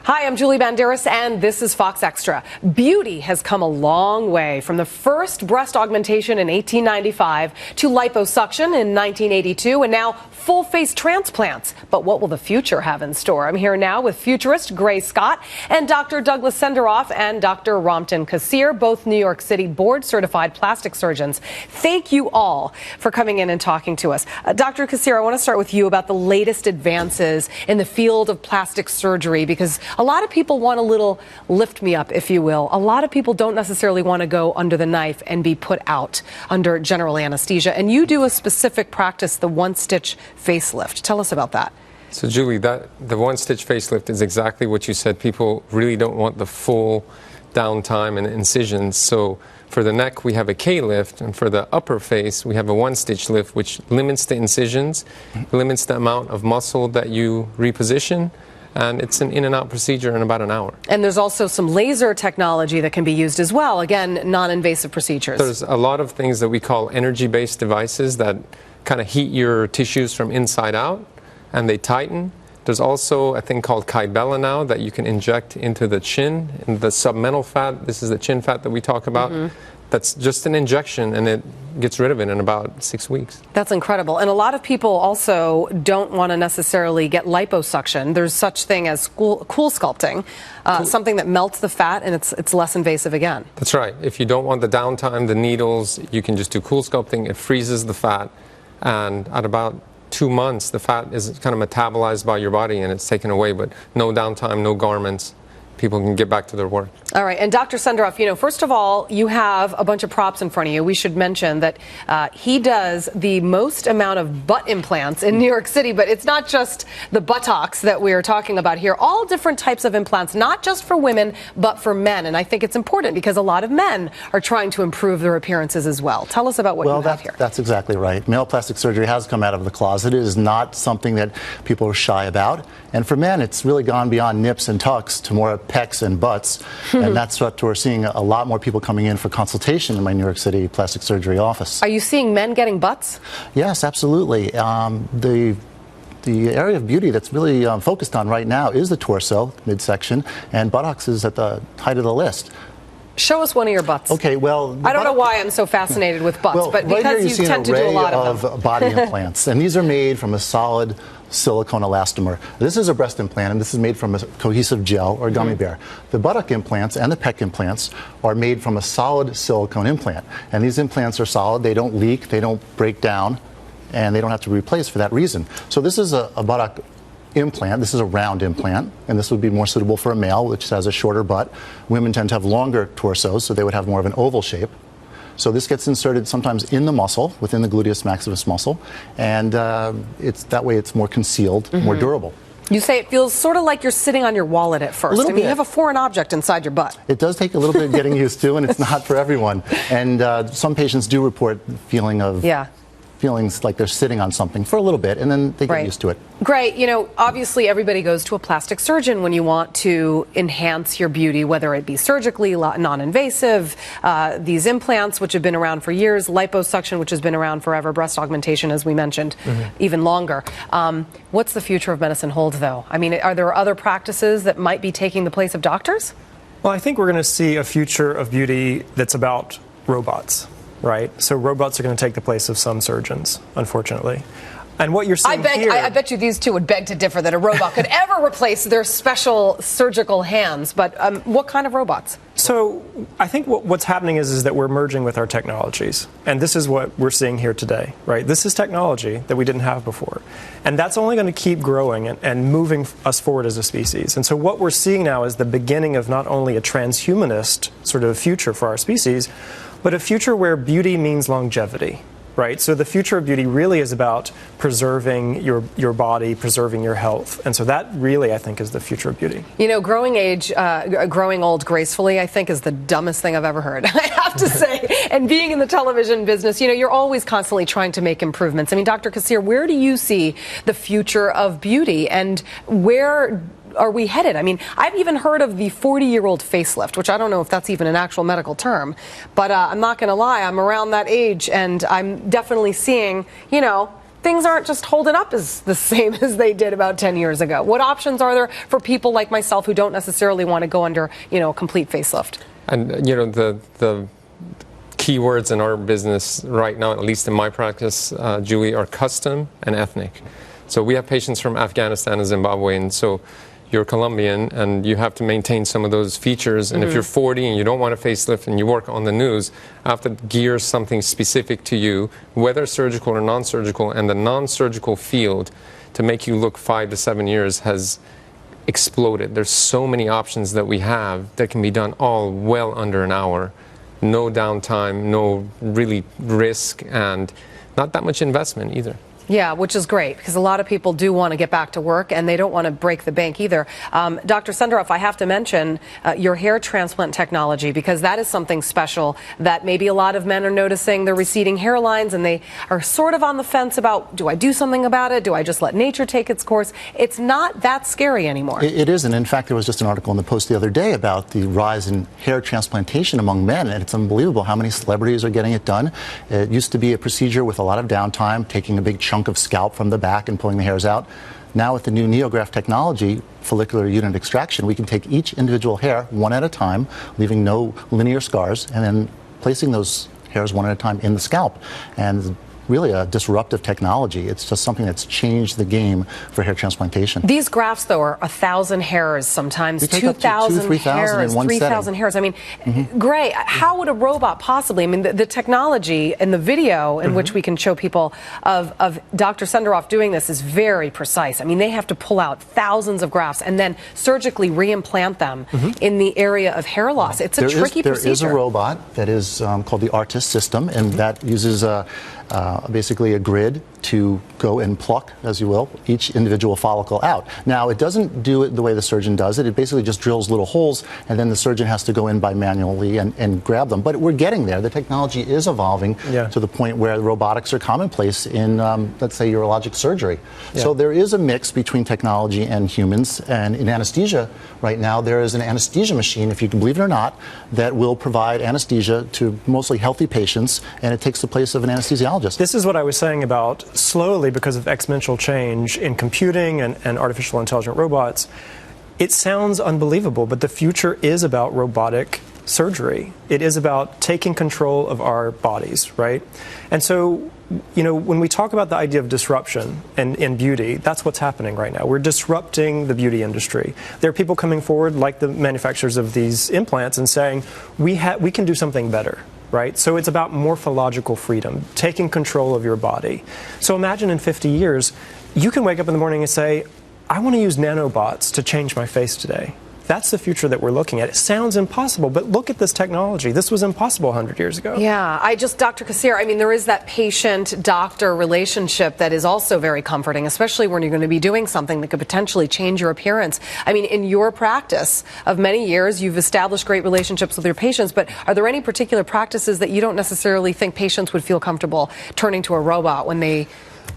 Hi, I'm Julie Banderas, and this is Fox Extra. Beauty has come a long way from the first breast augmentation in 1895 to liposuction in 1982, and now full-face transplants. But what will the future have in store? I'm here now with futurist Gray Scott and Dr. Douglas Senderoff and Dr. Ramtin Kassir, both New York City board-certified plastic surgeons. Thank you all for coming in and talking to us. Dr. Kassir, I want to start with you about the latest advances in the field of plastic surgery, because a lot of people want a little lift me up, if you will. A lot of people don't necessarily want to go under the knife and be put out under general anesthesia. And you do a specific practice, the one-stitch facelift. Tell us about that. So, Julie, the one-stitch facelift is exactly what you said. People really don't want the full downtime and incisions. So for the neck, we have a K-lift, and for the upper face, we have a one-stitch lift, which limits the incisions, limits the amount of muscle that you reposition, and it's an in-and-out procedure in about an hour. And there's also some laser technology that can be used as well. Again, non-invasive procedures. There's a lot of things that we call energy-based devices that kind of heat your tissues from inside out, and they tighten. There's also a thing called Kybella now that you can inject into the chin, in the submental fat. This is the chin fat that we talk about. That's just an injection, and it gets rid of it in about 6 weeks. That's incredible. And a lot of people also don't want to necessarily get liposuction. There's such thing as cool sculpting, something that melts the fat, and it's less invasive again. That's right. If you don't want the downtime, the needles, you can just do cool sculpting. It freezes the fat, and at about 2 months, the fat is kind of metabolized by your body, and it's taken away, but no downtime, no garments. People can get back to their work. All right. And Dr. Senderoff, you know, first of all, you have a bunch of props in front of you. We should mention that he does the most amount of butt implants in New York City, but it's not just the buttocks that we're talking about here. All different types of implants, not just for women, but for men. And I think it's important because a lot of men are trying to improve their appearances as well. Tell us about what you have here. That's exactly right. Male plastic surgery has come out of the closet. It is not something that people are shy about. And for men, it's really gone beyond nips and tucks to more pecs and butts. And that's what we're seeing, a lot more people coming in for consultation in my New York City plastic surgery office. Are you seeing men getting butts? Yes, absolutely. The area of beauty that's really focused on right now is the torso, midsection, and buttocks is at the height of the list. Show us one of your butts. Okay, well, I don't know why I'm so fascinated with butts, but right because you tend to do a lot of them. Body implants, and these are made from a solid silicone elastomer. This is a breast implant, and this is made from a cohesive gel or gummy bear. The buttock implants and the pec implants are made from a solid silicone implant, and these implants are solid. They don't leak, they don't break down, and they don't have to replace for that reason. So this is a buttock implant. This is a round implant, and this would be more suitable for a male, which has a shorter butt. Women tend to have longer torsos, so they would have more of an oval shape. So this gets inserted sometimes in the muscle, within the gluteus maximus muscle, and that way it's more concealed, more durable. You say it feels sort of like you're sitting on your wallet at first. I mean, you have a foreign object inside your butt. It does take a little bit of getting used to, and it's not for everyone. And some patients do report feelings like they're sitting on something for a little bit, and then they get used to it. Great. You know, obviously everybody goes to a plastic surgeon when you want to enhance your beauty, whether it be surgically, non-invasive, these implants, which have been around for years, liposuction, which has been around forever, breast augmentation, as we mentioned, even longer. What's the future of medicine hold, though? I mean, are there other practices that might be taking the place of doctors? Well, I think we're going to see a future of beauty that's about robots. Right? So robots are going to take the place of some surgeons, unfortunately. And what you're seeing here... I bet you these two would beg to differ that a robot could ever replace their special surgical hands. But what kind of robots? So I think what's happening is that we're merging with our technologies. And this is what we're seeing here today, right? This is technology that we didn't have before. And that's only going to keep growing and moving us forward as a species. And so what we're seeing now is the beginning of not only a transhumanist sort of future for our species, but a future where beauty means longevity, right? So the future of beauty really is about preserving your body, preserving your health. And so that really, I think, is the future of beauty. You know, growing old gracefully, I think, is the dumbest thing I've ever heard, I have to say. And being in the television business, you know, you're always constantly trying to make improvements. I mean, Dr. Kassir, where do you see the future of beauty, and where are we headed? I mean, I've even heard of the 40-year-old facelift, which I don't know if that's even an actual medical term, but I'm not going to lie, I'm around that age, and I'm definitely seeing, you know, things aren't just holding up as the same as they did about 10 years ago? What options are there for people like myself who don't necessarily want to go under, a complete facelift? And, the key words in our business right now, at least in my practice, Julie, are custom and ethnic. So we have patients from Afghanistan and Zimbabwe, and so you're Colombian and you have to maintain some of those features. And if you're 40 and you don't want a facelift and you work on the news, I have to gear something specific to you, whether surgical or non-surgical, and the non-surgical field to make you look 5 to 7 years has exploded. There's so many options that we have that can be done all well under an hour. No downtime, no really risk, and not that much investment either. Yeah, which is great because a lot of people do want to get back to work and they don't want to break the bank either. Dr. Senderoff, I have to mention your hair transplant technology because that is something special that maybe a lot of men are noticing their receding hairlines and they are sort of on the fence about, do I do something about it? Do I just let nature take its course? It's not that scary anymore. It isn't. In fact, there was just an article in the Post the other day about the rise in hair transplantation among men, and it's unbelievable how many celebrities are getting it done. It used to be a procedure with a lot of downtime, taking a big chunk of scalp from the back and pulling the hairs out. Now with the new NeoGraft technology, follicular unit extraction, we can take each individual hair one at a time, leaving no linear scars, and then placing those hairs one at a time in the scalp. And really a disruptive technology. It's just something that's changed the game for hair transplantation. These grafts, though, are 1,000 hairs, sometimes 2,000 hairs, 3,000 hairs. I mean, Gray, how would a robot possibly? I mean, the technology in the video in which we can show people of Dr. Senderoff doing this is very precise. I mean, they have to pull out thousands of grafts and then surgically reimplant them in the area of hair loss. It's a tricky procedure. There is a robot that is called the ARTIST system, and that uses basically a grid to go and pluck, as you will, each individual follicle out. Now, it doesn't do it the way the surgeon does it. It basically just drills little holes, and then the surgeon has to go in by manually and grab them. But we're getting there. The technology is evolving to the point where robotics are commonplace in, let's say, urologic surgery. So there is a mix between technology and humans. And in anesthesia right now, there is an anesthesia machine, if you can believe it or not, that will provide anesthesia to mostly healthy patients, and it takes the place of an anesthesiologist. This is what I was saying about slowly, because of exponential change in computing and artificial intelligent robots. It sounds unbelievable, but the future is about robotic surgery. It is about taking control of our bodies, right? And so, when we talk about the idea of disruption in beauty, that's what's happening right now. We're disrupting the beauty industry. There are people coming forward, like the manufacturers of these implants, and saying, we can do something better. Right? So it's about morphological freedom, taking control of your body. So imagine in 50 years, you can wake up in the morning and say, I want to use nanobots to change my face today. That's the future that we're looking at. It sounds impossible, but look at this technology. This was impossible 100 years ago. Yeah, Dr. Kassir, I mean, there is that patient-doctor relationship that is also very comforting, especially when you're going to be doing something that could potentially change your appearance. I mean, in your practice of many years, you've established great relationships with your patients, but are there any particular practices that you don't necessarily think patients would feel comfortable turning to a robot when they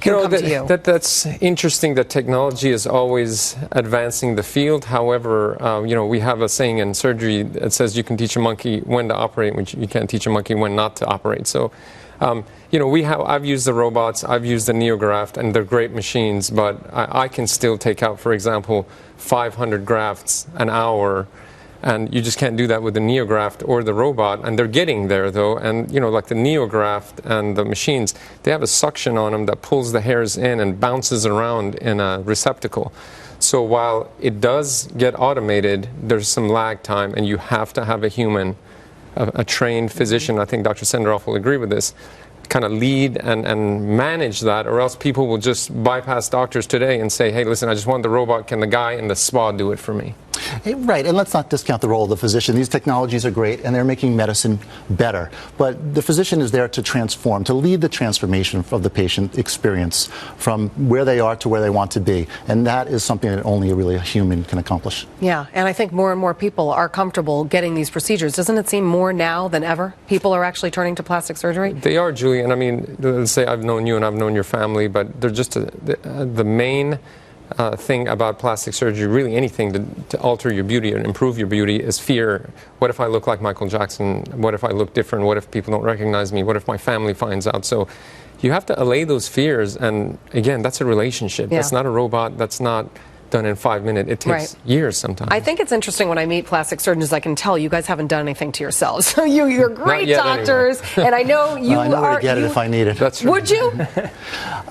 come to you? That's interesting that technology is always advancing the field. However, we have a saying in surgery that says you can teach a monkey when to operate, which you can't teach a monkey when not to operate. So, I've used the robots, I've used the NeoGraft, and they're great machines, but I can still take out, for example, 500 grafts an hour. And you just can't do that with the NeoGraft or the robot, and they're getting there though. And like the NeoGraft and the machines, they have a suction on them that pulls the hairs in and bounces around in a receptacle. So while it does get automated, there's some lag time, and you have to have a human, a trained physician. I think Dr. Senderoff will agree with this. Kind of lead and manage that, or else people will just bypass doctors today and say, hey, listen, I just want the robot. Can the guy in the spa do it for me? Right, and let's not discount the role of the physician. These technologies are great, and they're making medicine better. But the physician is there to transform, to lead the transformation of the patient experience from where they are to where they want to be. And that is something that only really a human can accomplish. Yeah, and I think more and more people are comfortable getting these procedures. Doesn't it seem more now than ever people are actually turning to plastic surgery? They are, Julie, and I mean, let's say I've known you and I've known your family, but they're just the main thing about plastic surgery, really anything to alter your beauty and improve your beauty, is fear. What if I look like Michael Jackson? What if I look different? What if people don't recognize me? What if my family finds out? So you have to allay those fears. And again, that's a relationship. Yeah. That's not a robot. That's not done in 5 minutes. It takes years sometimes. I think it's interesting when I meet plastic surgeons, I can tell you guys haven't done anything to yourselves. So you're great yet, doctors, anyway. and I know you I know where are. to get it if I need it. That's true. Would you?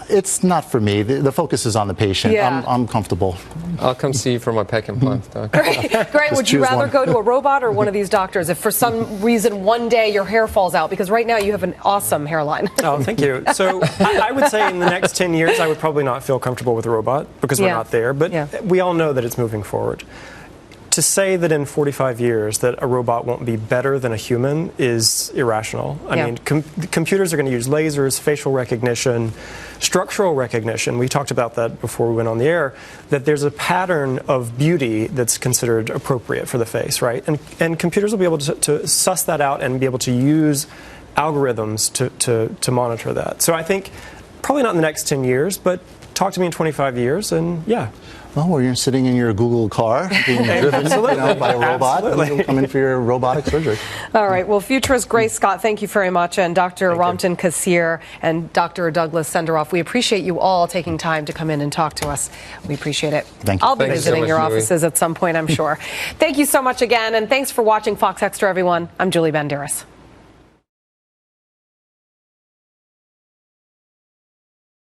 It's not for me. The focus is on the patient. Yeah. I'm comfortable. I'll come see you for my pec implant, Doc. Great. Would you choose rather one. go to a robot or one of these doctors if for some reason one day your hair falls out? Because right now you have an awesome hairline. Oh, thank you. So I would say in the next 10 years, I would probably not feel comfortable with a robot because we're Yeah. not there. But Yeah. we all know that it's moving forward. To say that in 45 years that a robot won't be better than a human is irrational. I Yeah. mean, computers are going to use lasers, facial recognition, structural recognition. We talked about that before we went on the air, that there's a pattern of beauty that's considered appropriate for the face, right? And computers will be able to suss that out and be able to use algorithms to monitor that. So I think probably not in the next 10 years, but talk to me in 25 years and yeah. Well, where you're sitting in your Google car being driven by a robot, and you'll come in for your robotic surgery. All right. Well, futurist Grace Scott, thank you very much. And Dr. Ramtin Kassir and Dr. Douglas Senderoff, we appreciate you all taking time to come in and talk to us. We appreciate it. Thank you. I'll be Thank you so visiting much, your Julie. offices at some point, I'm sure. Thank you so much again. And thanks for watching Fox Extra, everyone. I'm Julie Banderas.